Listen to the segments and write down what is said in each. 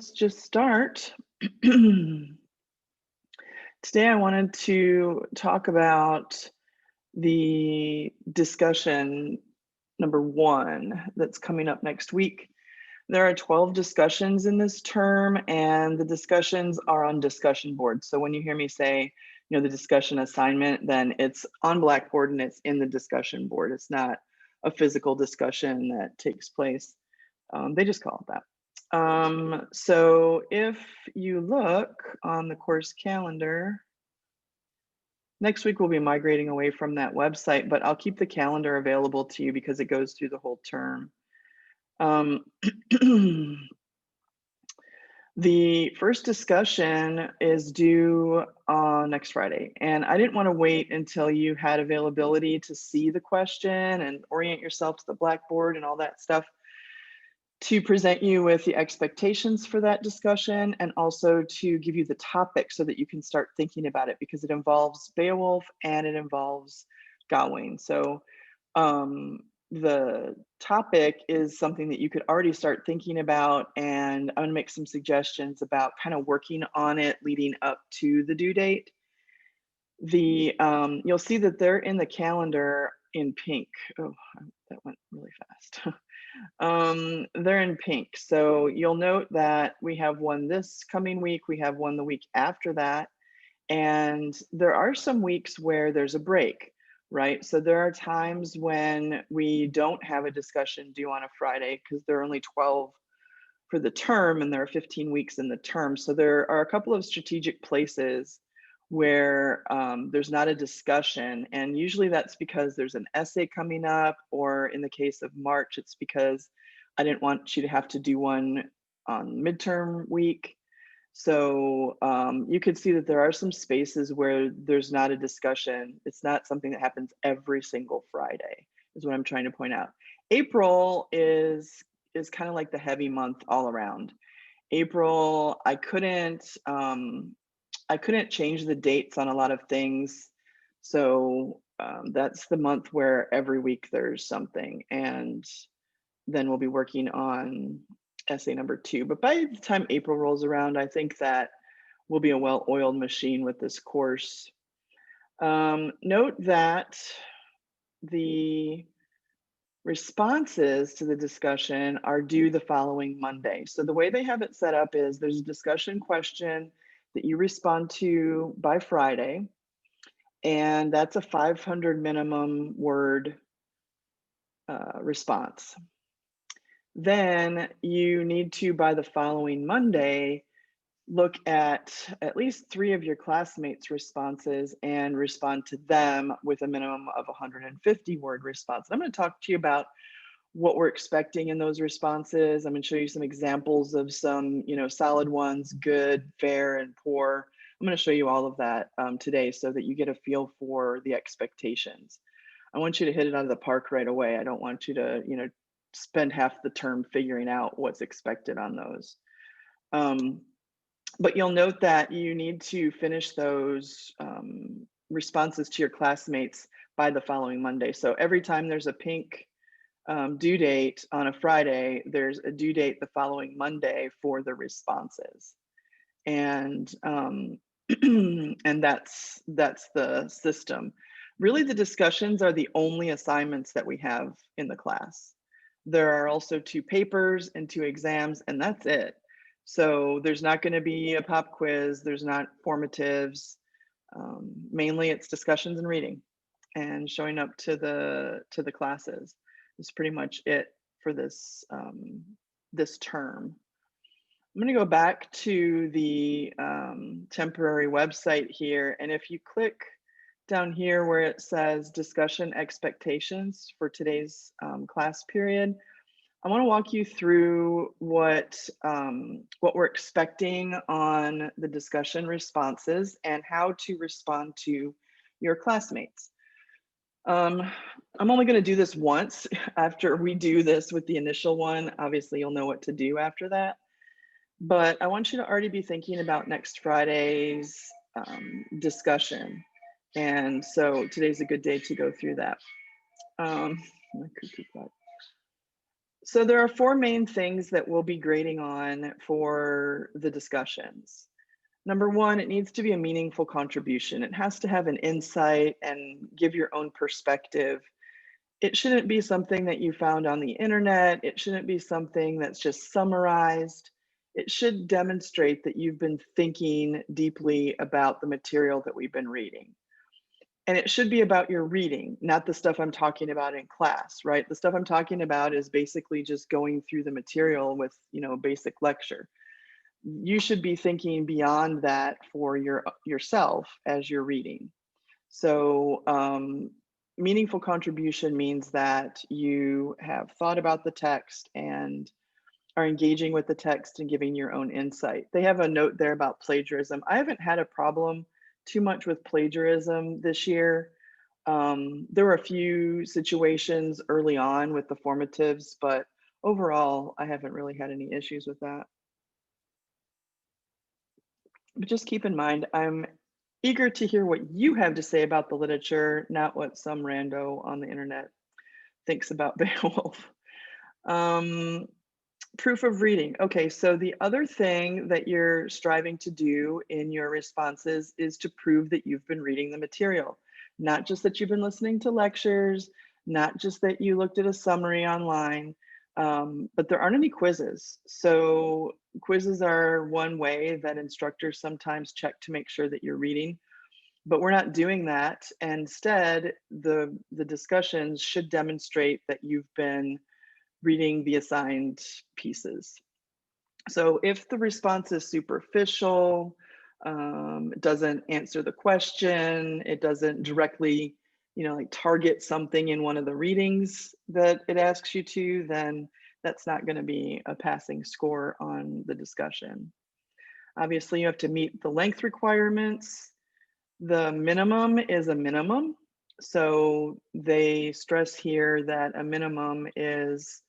Let's just start. Today I wanted to talk about the discussion number 1 that's coming up next week. There are 12 discussions in this term, and the discussions are on discussion boards. So when you hear me say, the discussion assignment, then it's on Blackboard and it's in the discussion board. It's not a physical discussion that takes place. They just call it that. So if you look on the course calendar, next week we'll be migrating away from that website, but I'll keep the calendar available to you because it goes through the whole term. The first discussion is due next Friday, and I didn't want to wait until you had availability to see the question and orient yourself to the Blackboard and all that stuff to present you with the expectations for that discussion, and also to give you the topic so that you can start thinking about it, because it involves Beowulf and it involves Gawain. So the topic is something that you could already start thinking about, and I'm going to make some suggestions about kind of working on it leading up to the due date. You'll see that they're in the calendar in pink. Oh, that went really fast. They're in pink. So you'll note that we have one this coming week, we have one the week after that, and there are some weeks where there's a break, right? So there are times when we don't have a discussion due on a Friday because there are only 12 for the term and there are 15 weeks in the term. So there are a couple of strategic places where there's not a discussion, and usually that's because there's an essay coming up, or in the case of March, it's because I didn't want you to have to do one on midterm week. So you could see that there are some spaces where there's not a discussion. It's not something that happens every single Friday, is what I'm trying to point out. April is kind of like the heavy month all around. April, I couldn't change the dates on a lot of things. So that's the month where every week there's something. And then we'll be working on essay number 2. But by the time April rolls around, I think that we'll be a well-oiled machine with this course. Note that the responses to the discussion are due the following Monday. So the way they have it set up is there's a discussion question that you respond to by Friday, and that's a 500 minimum word response. Then you need to, by the following Monday, look at least 3 of your classmates' responses and respond to them with a minimum of 150 word response. I'm going to talk to you about what we're expecting in those responses. I'm going to show you some examples of some, solid ones, good, fair, and poor. I'm going to show you all of that today so that you get a feel for the expectations. I want you to hit it out of the park right away. I don't want you to, spend half the term figuring out what's expected on those. But you'll note that you need to finish those responses to your classmates by the following Monday. So every time there's a pink due date on a Friday, there's a due date the following Monday for the responses. And and that's the system. Really, the discussions are the only assignments that we have in the class. There are also 2 papers and 2 exams, and that's it. So there's not going to be a pop quiz, there's not formatives. Mainly it's discussions and reading and showing up to the classes. Is pretty much it for this this term. I'm going to go back to the temporary website here, and if you click down here where it says discussion expectations for today's class period, I want to walk you through what we're expecting on the discussion responses and how to respond to your classmates. I'm only going to do this once. After we do this with the initial one, obviously you'll know what to do after that. But I want you to already be thinking about next Friday's discussion. And so today's a good day to go through that. So there are four main things that we'll be grading on for the discussions. Number one, it needs to be a meaningful contribution. It has to have an insight and give your own perspective. It shouldn't be something that you found on the internet. It shouldn't be something that's just summarized. It should demonstrate that you've been thinking deeply about the material that we've been reading. And it should be about your reading, not the stuff I'm talking about in class, right? The stuff I'm talking about is basically just going through the material with, a basic lecture. You should be thinking beyond that for yourself as you're reading. So meaningful contribution means that you have thought about the text and are engaging with the text and giving your own insight. They have a note there about plagiarism. I haven't had a problem too much with plagiarism this year. There were a few situations early on with the formatives, but overall, I haven't really had any issues with that. But just keep in mind, I'm eager to hear what you have to say about the literature, not what some rando on the internet thinks about Beowulf. Proof of reading. Okay, so the other thing that you're striving to do in your responses is to prove that you've been reading the material. Not just that you've been listening to lectures, not just that you looked at a summary online, but there aren't any quizzes. So quizzes are one way that instructors sometimes check to make sure that you're reading, but we're not doing that. Instead, the discussions should demonstrate that you've been reading the assigned pieces. So if the response is superficial, it doesn't answer the question, it doesn't directly, like target something in one of the readings that it asks you to, then that's not going to be a passing score on the discussion. Obviously, you have to meet the length requirements. The minimum is a minimum. So they stress here that a minimum is,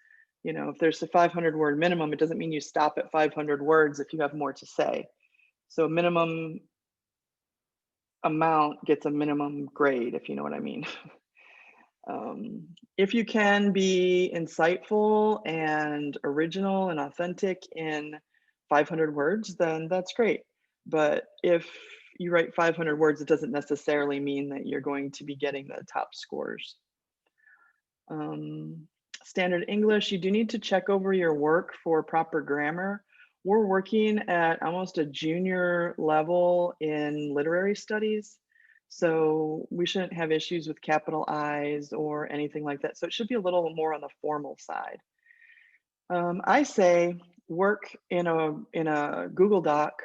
if there's a 500 word minimum, it doesn't mean you stop at 500 words if you have more to say. So a minimum amount gets a minimum grade, if you know what I mean. If you can be insightful and original and authentic in 500 words, then that's great. But if you write 500 words, it doesn't necessarily mean that you're going to be getting the top scores. Standard English, you do need to check over your work for proper grammar. We're working at almost a junior level in literary studies, so we shouldn't have issues with capital I's or anything like that. So it should be a little more on the formal side. I say work in a Google Doc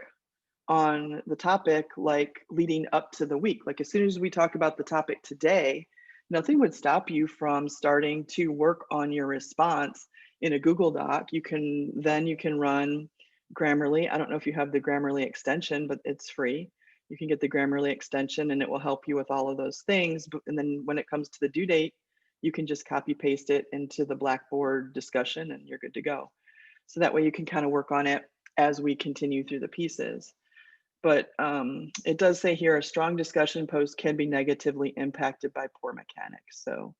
on the topic, like leading up to the week. Like as soon as we talk about the topic today, nothing would stop you from starting to work on your response in a Google Doc. You can run Grammarly. I don't know if you have the Grammarly extension, but it's free. You can get the Grammarly extension and it will help you with all of those things. And then when it comes to the due date, you can just copy paste it into the Blackboard discussion and you're good to go. So that way you can kind of work on it as we continue through the pieces. But it does say here a strong discussion post can be negatively impacted by poor mechanics. So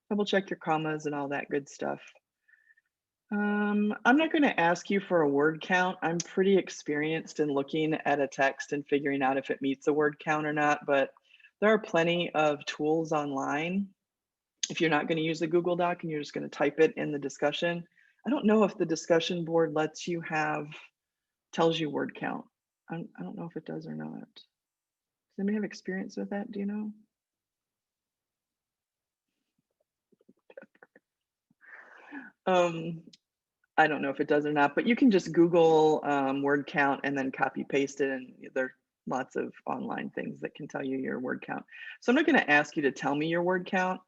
double check your commas and all that good stuff. I'm not going to ask you for a word count. I'm pretty experienced in looking at a text and figuring out if it meets a word count or not, but there are plenty of tools online. If you're not going to use the Google Doc and you're just going to type it in the discussion, I don't know if the discussion board lets you tells you word count. I don't know if it does or not. Does anybody have experience with that? Do you know? I don't know if it does or not, but you can just Google word count and then copy paste it, and there are lots of online things that can tell you your word count. So I'm not going to ask you to tell me your word count,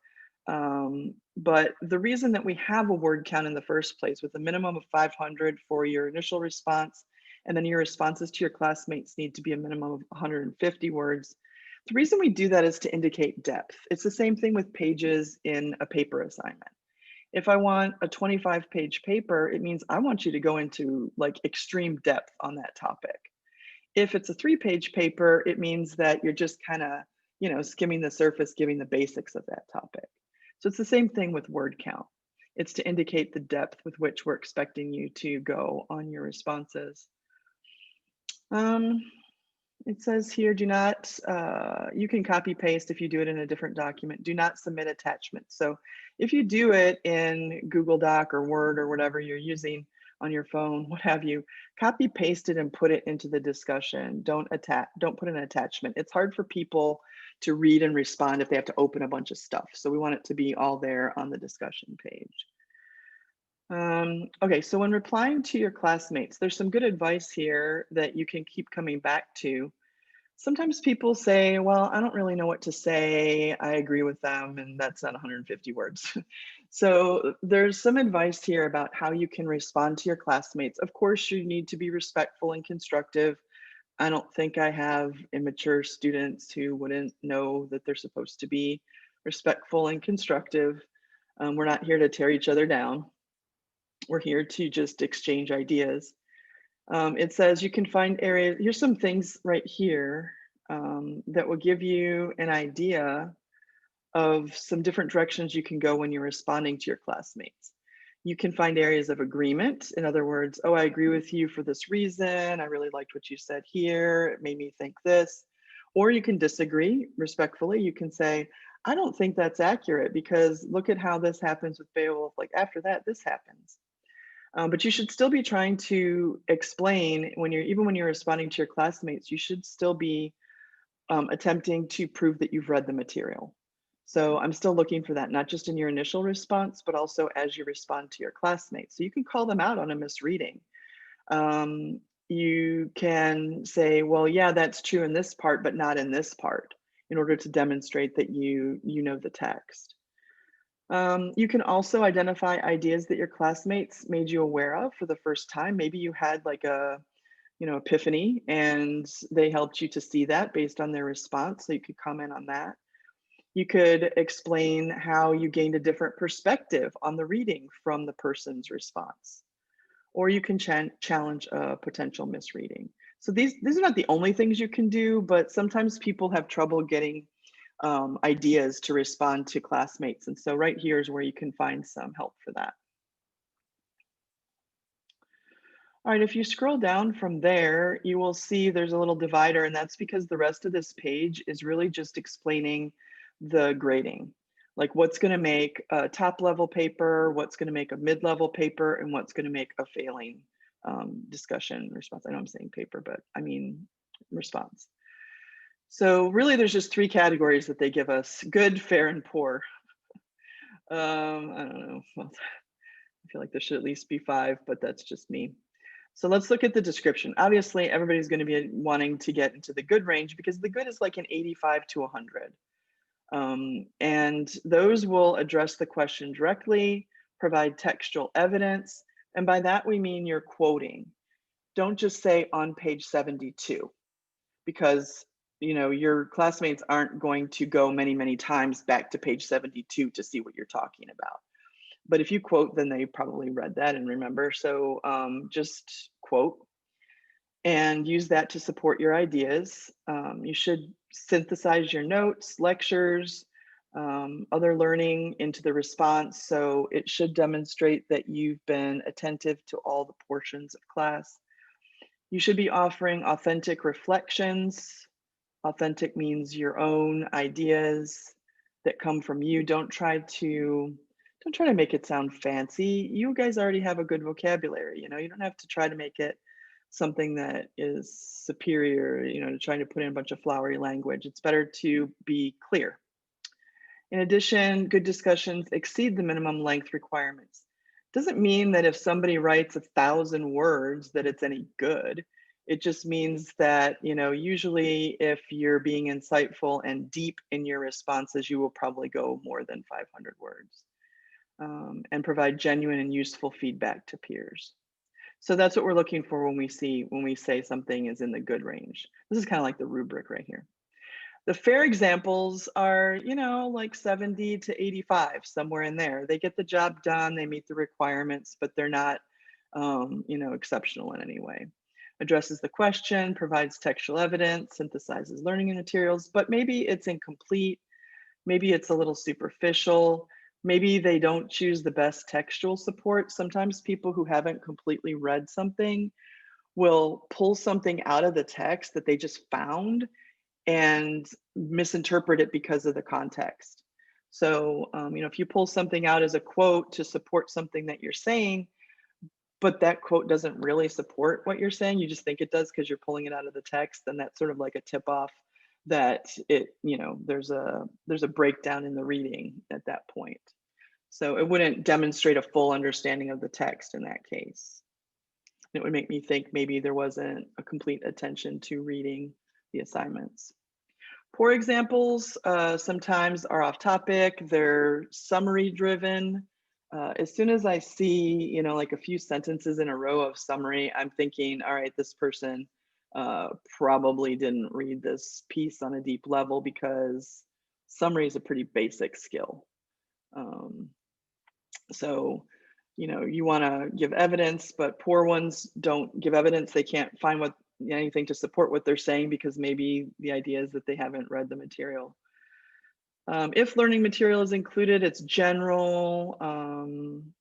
but the reason that we have a word count in the first place with a minimum of 500 for your initial response, and then your responses to your classmates need to be a minimum of 150 words. The reason we do that is to indicate depth. It's the same thing with pages in a paper assignment. If I want a 25-page paper, it means I want you to go into like extreme depth on that topic. If it's a 3-page paper, it means that you're just kind of, skimming the surface, giving the basics of that topic. So it's the same thing with word count. It's to indicate the depth with which we're expecting you to go on your responses. Um, it says here, do not, you can copy paste if you do it in a different document. Do not submit attachments. So if you do it in Google Doc or Word or whatever you're using on your phone, what have you, copy paste it and put it into the discussion. Don't put an attachment. It's hard for people to read and respond if they have to open a bunch of stuff. So we want it to be all there on the discussion page. Okay, so when replying to your classmates, there's some good advice here that you can keep coming back to. Sometimes people say, well, I don't really know what to say. I agree with them, and that's not 150 words. So there's some advice here about how you can respond to your classmates. Of course, you need to be respectful and constructive. I don't think I have immature students who wouldn't know that they're supposed to be respectful and constructive. We're not here to tear each other down. We're here to just exchange ideas. It says you can find areas, here's some things right here that will give you an idea of some different directions you can go when you're responding to your classmates. You can find areas of agreement. In other words, oh, I agree with you for this reason. I really liked what you said here. It made me think this. Or you can disagree respectfully. You can say, I don't think that's accurate because look at how this happens with Beowulf. Like after that, this happens. But you should still be trying to explain even when you're responding to your classmates, you should still be attempting to prove that you've read the material. So I'm still looking for that, not just in your initial response, but also as you respond to your classmates. So you can call them out on a misreading. You can say, well, yeah, that's true in this part, but not in this part, in order to demonstrate that you know the text. You can also identify ideas that your classmates made you aware of for the first time. Maybe you had like a, epiphany and they helped you to see that based on their response. So you could comment on that. You could explain how you gained a different perspective on the reading from the person's response. Or you can challenge a potential misreading. So these are not the only things you can do, but sometimes people have trouble getting ideas to respond to classmates. And so right here is where you can find some help for that. All right, if you scroll down from there, you will see there's a little divider, and that's because the rest of this page is really just explaining the grading, like what's going to make a top level paper, what's going to make a mid-level paper, and what's going to make a failing discussion response. I know I'm saying paper, but I mean response. So really there's just 3 categories that they give us: good, fair, and poor. I don't know, well, I feel like there should at least be 5, but that's just me. So let's look at the description. Obviously, everybody's going to be wanting to get into the good range because the good is like an 85 to 100. And those will address the question directly, provide textual evidence. And by that, we mean you're quoting. Don't just say on page 72, because your classmates aren't going to go many, many times back to page 72 to see what you're talking about. But if you quote, then they probably read that and remember. So just quote and use that to support your ideas. You should synthesize your notes, lectures, other learning into the response. So it should demonstrate that you've been attentive to all the portions of class. You should be offering authentic reflections. Authentic means your own ideas that come from you. Don't try to make it sound fancy. You guys already have a good vocabulary. You don't have to try to make it something that is superior, to trying to put in a bunch of flowery language. It's better to be clear. In addition, good discussions exceed the minimum length requirements. Doesn't mean that if somebody writes 1,000 words that it's any good. It just means that, usually if you're being insightful and deep in your responses, you will probably go more than 500 words. And provide genuine and useful feedback to peers. So that's what we're looking for when we say something is in the good range. This is kind of like the rubric right here. The fair examples are, like 70 to 85, somewhere in there. They get the job done, they meet the requirements, but they're not, exceptional in any way. Addresses the question, provides textual evidence, synthesizes learning materials, but maybe it's incomplete, maybe it's a little superficial. Maybe they don't choose the best textual support. Sometimes people who haven't completely read something will pull something out of the text that they just found and misinterpret it because of the context. So, if you pull something out as a quote to support something that you're saying, but that quote doesn't really support what you're saying, you just think it does because you're pulling it out of the text, then that's sort of like a tip off that there's a breakdown in the reading at that point. So it wouldn't demonstrate a full understanding of the text in that case. It would make me think maybe there wasn't a complete attention to reading the assignments. Poor examples sometimes are off topic, they're summary driven. As soon as I see, like a few sentences in a row of summary, I'm thinking, all right, this person probably didn't read this piece on a deep level because summary is a pretty basic skill. So, you want to give evidence, but poor ones don't give evidence. They can't find anything to support what they're saying because maybe the idea is that they haven't read the material. If learning material is included, it's general, and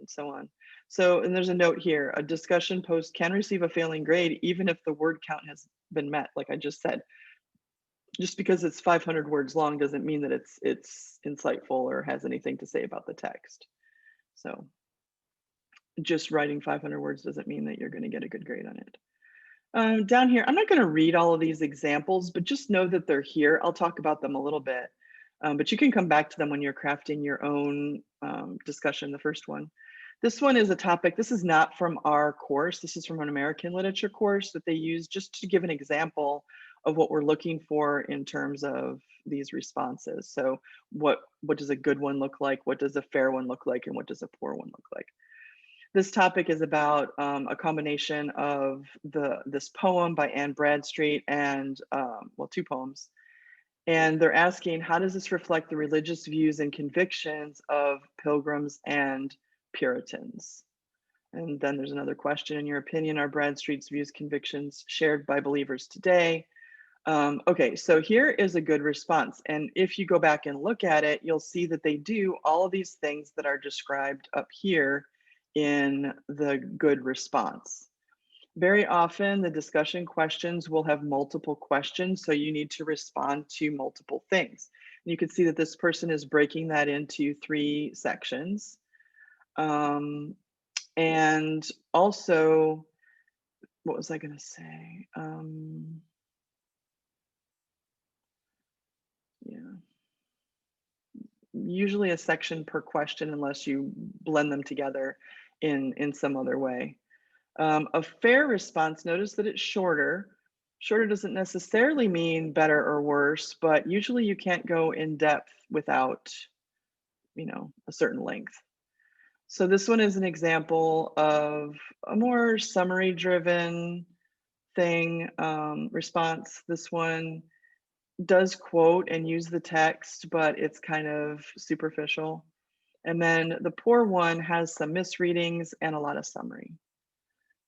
so on. So, and there's a note here, a discussion post can receive a failing grade even if the word count has been met, like I just said. Just because it's 500 words long doesn't mean that it's insightful or has anything to say about the text. So just writing 500 words doesn't mean that you're going to get a good grade on it. Down here, I'm not going to read all of these examples, but just know that they're here. I'll talk about them a little bit, but you can come back to them when you're crafting your own discussion. The first one. This one is a topic, this is not from our course. This is from an American literature course that they use just to give an example of what we're looking for in terms of these responses. So what does a good one look like? What does a fair one look like? And what does a poor one look like? This topic is about a combination of this poem by Anne Bradstreet and, two poems. And they're asking, how does this reflect the religious views and convictions of Pilgrims and Puritans? And then there's another question, in your opinion, are Bradstreet's views, convictions shared by believers today? Okay, so here is a good response. And if you go back and look at it, you'll see that they do all of these things that are described up here in the good response. Very often the discussion questions will have multiple questions, so you need to respond to multiple things. And you can see that this person is breaking that into 3 sections. And also, what was I going to say? Yeah. Usually a section per question unless you blend them together in some other way. A fair response, notice that it's shorter. Shorter doesn't necessarily mean better or worse, but usually you can't go in depth without, a certain length. So this one is an example of a more summary driven thing, response. This one does quote and use the text, but it's kind of superficial. And then the poor one has some misreadings and a lot of summary.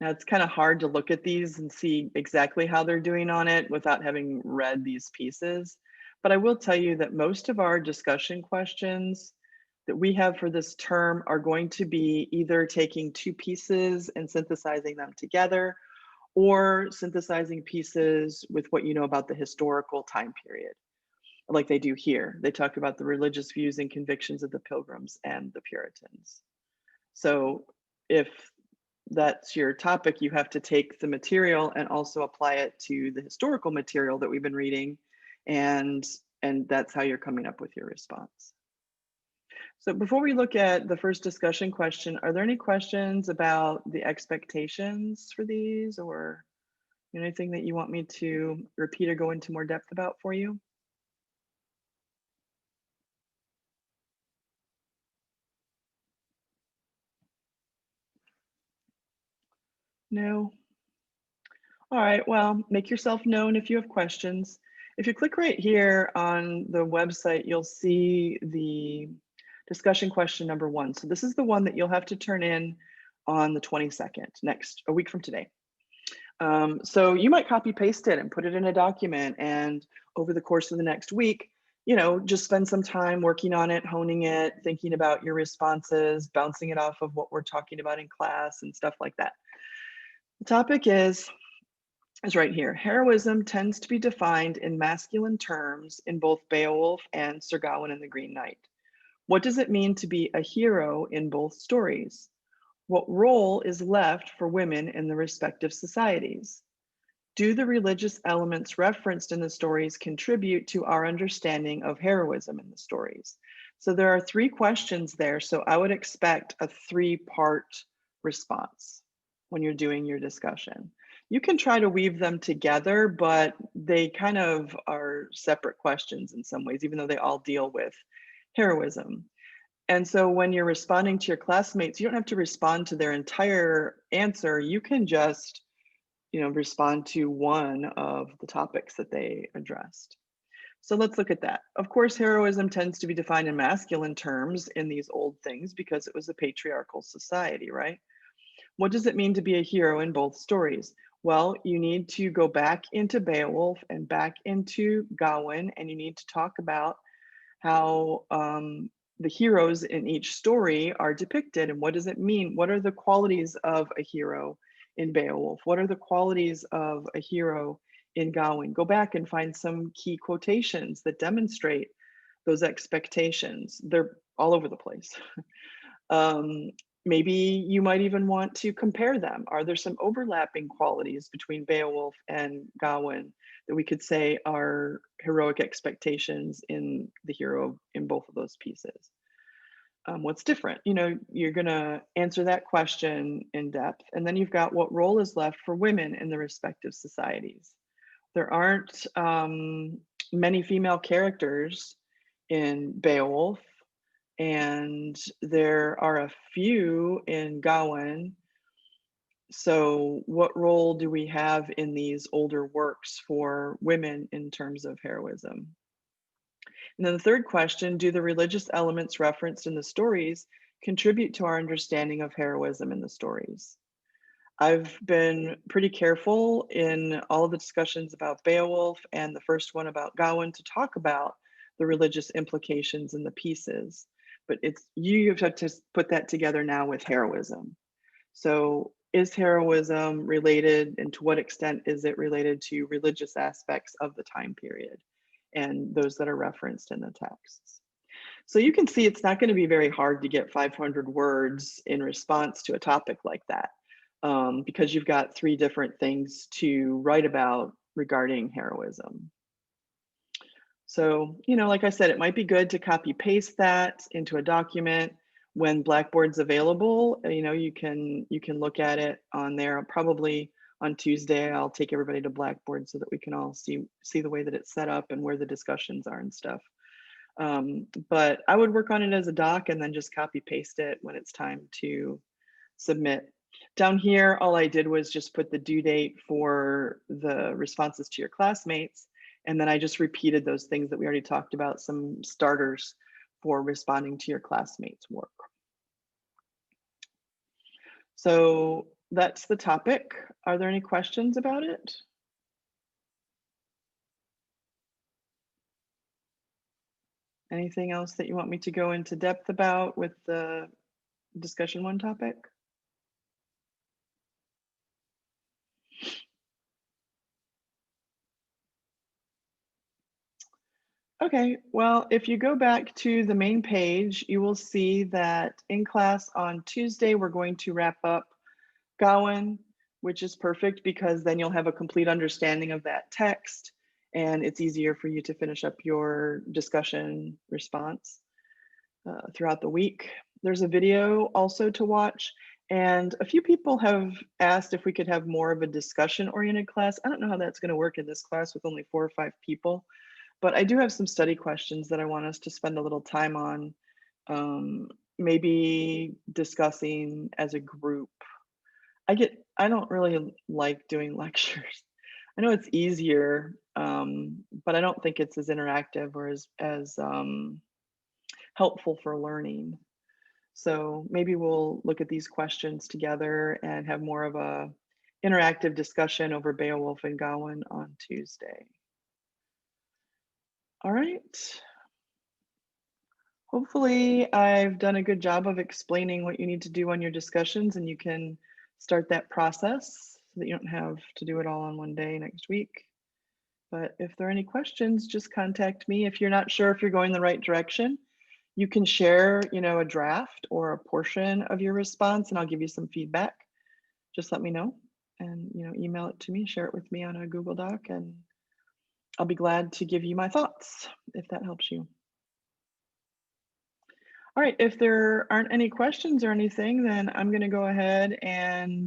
Now it's kind of hard to look at these and see exactly how they're doing on it without having read these pieces. But I will tell you that most of our discussion questions that we have for this term are going to be either taking 2 pieces and synthesizing them together, or synthesizing pieces with what you know about the historical time period, like they do here. They talk about the religious views and convictions of the Pilgrims and the Puritans. So if that's your topic, you have to take the material and also apply it to the historical material that we've been reading, and that's how you're coming up with your response. So before we look at the first discussion question, are there any questions about the expectations for these, or anything that you want me to repeat or go into more depth about for you? No? All right, well, make yourself known if you have questions. If you click right here on the website, you'll see the discussion question number 1. So this is the one that you'll have to turn in on the 22nd, a week from today. So you might copy paste it and put it in a document, and over the course of the next week, just spend some time working on it, honing it, thinking about your responses, bouncing it off of what we're talking about in class and stuff like that. The topic is right here. Heroism tends to be defined in masculine terms in both Beowulf and Sir Gawain and the Green Knight. What does it mean to be a hero in both stories? What role is left for women in the respective societies? Do the religious elements referenced in the stories contribute to our understanding of heroism in the stories? So there are 3 questions there. So I would expect a 3-part response when you're doing your discussion. You can try to weave them together, but they kind of are separate questions in some ways, even though they all deal with heroism. And so when you're responding to your classmates, you don't have to respond to their entire answer. You can just respond to one of the topics that they addressed. So let's look at that. Of course, heroism tends to be defined in masculine terms in these old things because it was a patriarchal society, right? What does it mean to be a hero in both stories? Well, you need to go back into Beowulf and back into Gawain, and you need to talk about how the heroes in each story are depicted and what does it mean? What are the qualities of a hero in Beowulf? What are the qualities of a hero in Gawain? Go back and find some key quotations that demonstrate those expectations. They're all over the place. Maybe you might even want to compare them. Are there some overlapping qualities between Beowulf and Gawain that we could say are heroic expectations in the hero in both of those pieces? What's different? You're going to answer that question in depth. And then you've got what role is left for women in the respective societies. There aren't many female characters in Beowulf, and there are a few in Gawain. So what role do we have in these older works for women in terms of heroism? And then the third question, do the religious elements referenced in the stories contribute to our understanding of heroism in the stories? I've been pretty careful in all of the discussions about Beowulf and the first one about Gawain to talk about the religious implications in the pieces. But you have to put that together now with heroism. So is heroism related, and to what extent is it related to religious aspects of the time period and those that are referenced in the texts? So you can see it's not going to be very hard to get 500 words in response to a topic like that, because you've got 3 different things to write about regarding heroism. So, like I said, it might be good to copy paste that into a document when Blackboard's available. You can look at it on there. Probably on Tuesday, I'll take everybody to Blackboard so that we can all see the way that it's set up and where the discussions are and stuff. But I would work on it as a doc and then just copy paste it when it's time to submit. Down here, all I did was just put the due date for the responses to your classmates. And then I just repeated those things that we already talked about, some starters for responding to your classmates' work. So that's the topic. Are there any questions about it? Anything else that you want me to go into depth about with the discussion 1 topic? Okay, well, if you go back to the main page, you will see that in class on Tuesday, we're going to wrap up Gawain, which is perfect because then you'll have a complete understanding of that text and it's easier for you to finish up your discussion response throughout the week. There's a video also to watch, and a few people have asked if we could have more of a discussion-oriented class. I don't know how that's going to work in this class with only 4 or 5 people. But I do have some study questions that I want us to spend a little time on, maybe discussing as a group. I don't really like doing lectures. I know it's easier, but I don't think it's as interactive or as helpful for learning. So maybe we'll look at these questions together and have more of a interactive discussion over Beowulf and Gawain on Tuesday. All right. Hopefully, I've done a good job of explaining what you need to do on your discussions, and you can start that process so that you don't have to do it all on one day next week. But if there are any questions, just contact me. If you're not sure if you're going the right direction, you can share, a draft or a portion of your response, and I'll give you some feedback. Just let me know, and email it to me, share it with me on a Google Doc, and I'll be glad to give you my thoughts if that helps you. All right, if there aren't any questions or anything, then I'm going to go ahead and